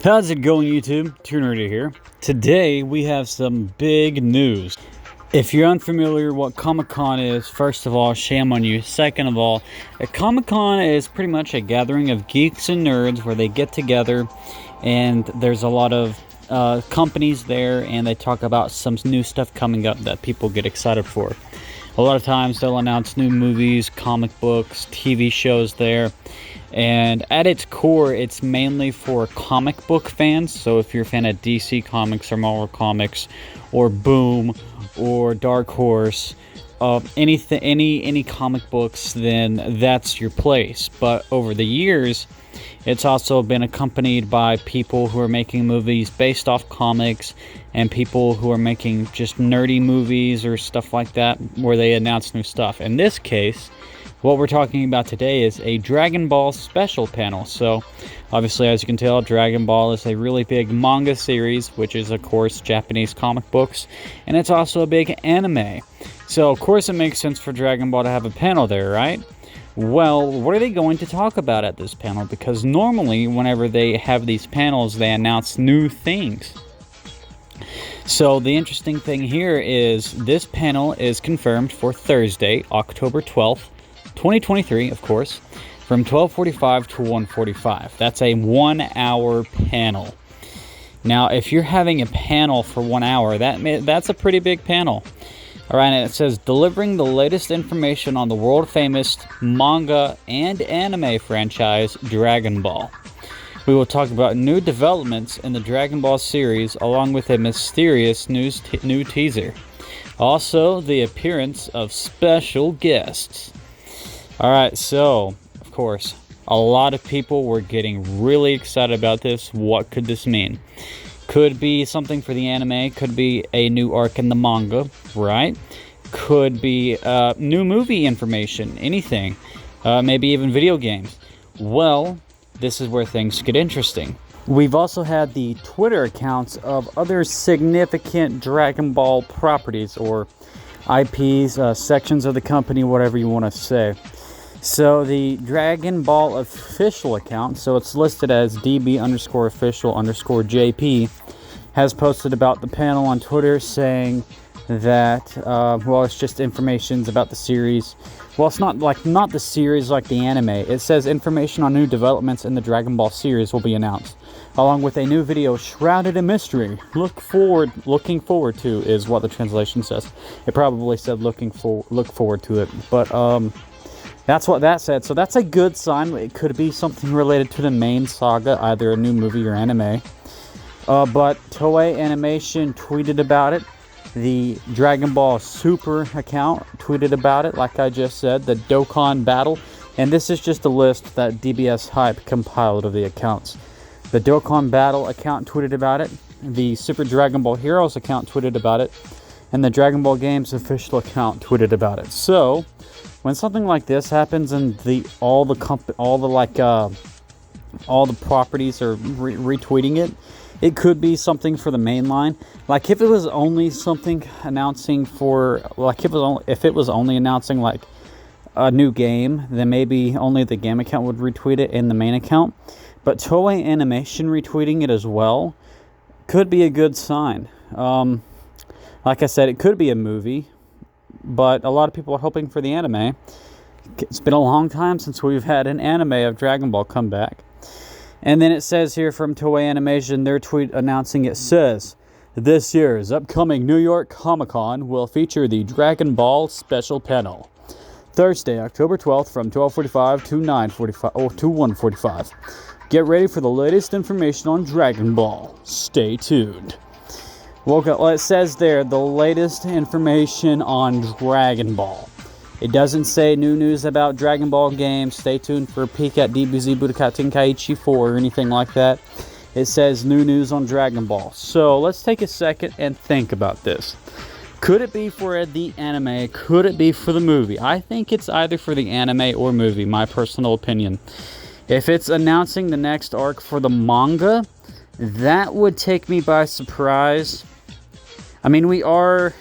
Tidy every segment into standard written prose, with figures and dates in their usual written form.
How's it going, YouTube? Tunerdy here. Today we have some big news. If you're unfamiliar what Comic-Con is, first of all, shame on you. Second of all, a Comic-Con is pretty much a gathering of geeks and nerds where they get together and there's a lot of companies there and they talk about some new stuff coming up that people get excited for. A lot of times they'll announce new movies, comic books, TV shows there. And at its core, it's mainly for comic book fans. So if you're a fan of DC Comics or Marvel Comics or Boom or Dark Horse, any comic books, then that's your place. But over the years, it's also been accompanied by people who are making movies based off comics and people who are making just nerdy movies or stuff like that where they announce new stuff. In this case, what we're talking about today is a Dragon Ball special panel. So, obviously, as you can tell, Dragon Ball is a really big manga series, which is, of course, Japanese comic books, and it's also a big anime. So, of course, it makes sense for Dragon Ball to have a panel there, right? Well, what are they going to talk about at this panel? Because normally, whenever they have these panels, they announce new things. So, the interesting thing here is this panel is confirmed for Thursday, October 12th, 2023, of course, from 12:45 to 1:45. That's a 1-hour panel. Now, if you're having a panel for 1 hour, that's a pretty big panel. All right, and it says, delivering the latest information on the world-famous manga and anime franchise, Dragon Ball. We will talk about new developments in the Dragon Ball series, along with a mysterious new teaser. Also, the appearance of special guests. Alright, so, of course, a lot of people were getting really excited about this. What could this mean? Could be something for the anime, could be a new arc in the manga, right? Could be new movie information, anything. Maybe even video games. Well, this is where things get interesting. We've also had the Twitter accounts of other significant Dragon Ball properties, or IPs, sections of the company, whatever you want to say. So the Dragon Ball official account, so it's listed as DB_official_JP, has posted about the panel on Twitter saying that, well, it's just information about the series. Well, it's not the series like the anime. It says information on new developments in the Dragon Ball series will be announced, along with a new video shrouded in mystery. Looking forward to is what the translation says. It probably said look forward to it, but that's what that said. So that's a good sign. It could be something related to the main saga, either a new movie or anime. But Toei Animation tweeted about it. The Dragon Ball Super account tweeted about it, like I just said, the Dokkan Battle. And this is just a list that DBS Hype compiled of the accounts. The Dokkan Battle account tweeted about it. The Super Dragon Ball Heroes account tweeted about it. And the Dragon Ball Games official account tweeted about it. So, when something like this happens and all the properties are retweeting it, it could be something for the main line. Like if it was only something announcing if it was only announcing like a new game, then maybe only the game account would retweet it in the main account. But Toei Animation retweeting it as well could be a good sign. Like I said, it could be a movie, but a lot of people are hoping for the anime. It's been a long time since we've had an anime of Dragon Ball come back. And then it says here from Toei Animation, their tweet announcing it says, this year's upcoming New York Comic-Con will feature the Dragon Ball special panel. Thursday, October 12th from 12:45 to 1:45. Get ready for the latest information on Dragon Ball. Stay tuned. Well, it says there, the latest information on Dragon Ball. It doesn't say new news about Dragon Ball games. Stay tuned for a peek at DBZ Budokai Tenkaichi 4 or anything like that. It says new news on Dragon Ball. So let's take a second and think about this. Could it be for the anime? Could it be for the movie? I think it's either for the anime or movie, my personal opinion. If it's announcing the next arc for the manga, that would take me by surprise. I mean, we are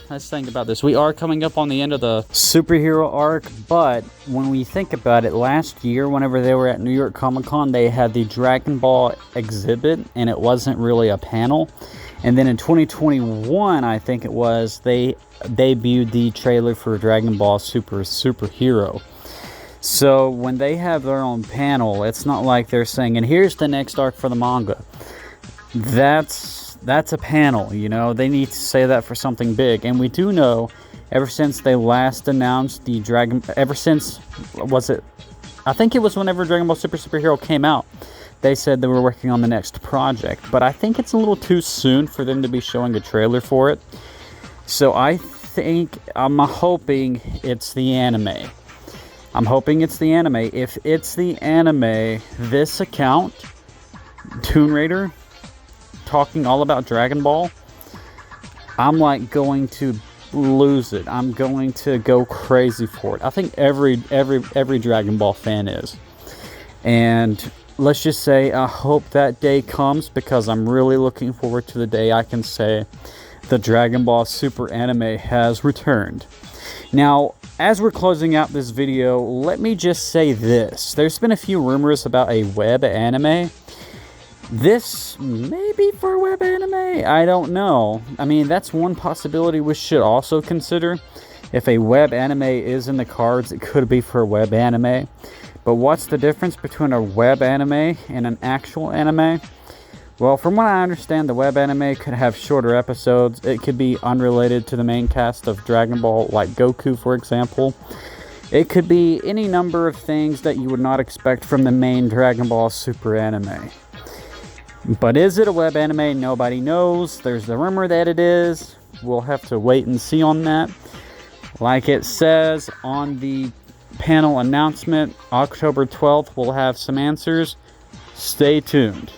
let's think about this. We are coming up on the end of the superhero arc, but when we think about it, last year, whenever they were at New York Comic Con, they had the Dragon Ball exhibit, and it wasn't really a panel. And then in 2021, I think it was, they debuted the trailer for Dragon Ball Superhero. So when they have their own panel, it's not like they're saying, and here's the next arc for the manga. That's a panel, you know. They need to say that for something big. And we do know, ever since they last announced the I think it was whenever Dragon Ball Superhero came out, they said they were working on the next project. But I think it's a little too soon for them to be showing a trailer for it. So I'm hoping it's the anime. If it's the anime, this account, Toon Raider, talking all about Dragon Ball, I'm like going to lose it. I'm going to go crazy for it. I think every Dragon Ball fan is. And let's just say I hope that day comes, because I'm really looking forward to the day I can say the Dragon Ball Super anime has returned. Now, as we're closing out this video, let me just say this. There's been a few rumors about a web anime. This may be for a web anime. I don't know. I mean, that's one possibility we should also consider. If a web anime is in the cards, it could be for a web anime. But what's the difference between a web anime and an actual anime? Well, from what I understand, the web anime could have shorter episodes. It could be unrelated to the main cast of Dragon Ball, like Goku, for example. It could be any number of things that you would not expect from the main Dragon Ball Super anime. But is it a web anime? Nobody knows. There's the rumor that it is. We'll have to wait and see on that. Like it says on the panel announcement, October 12th, we'll have some answers. Stay tuned.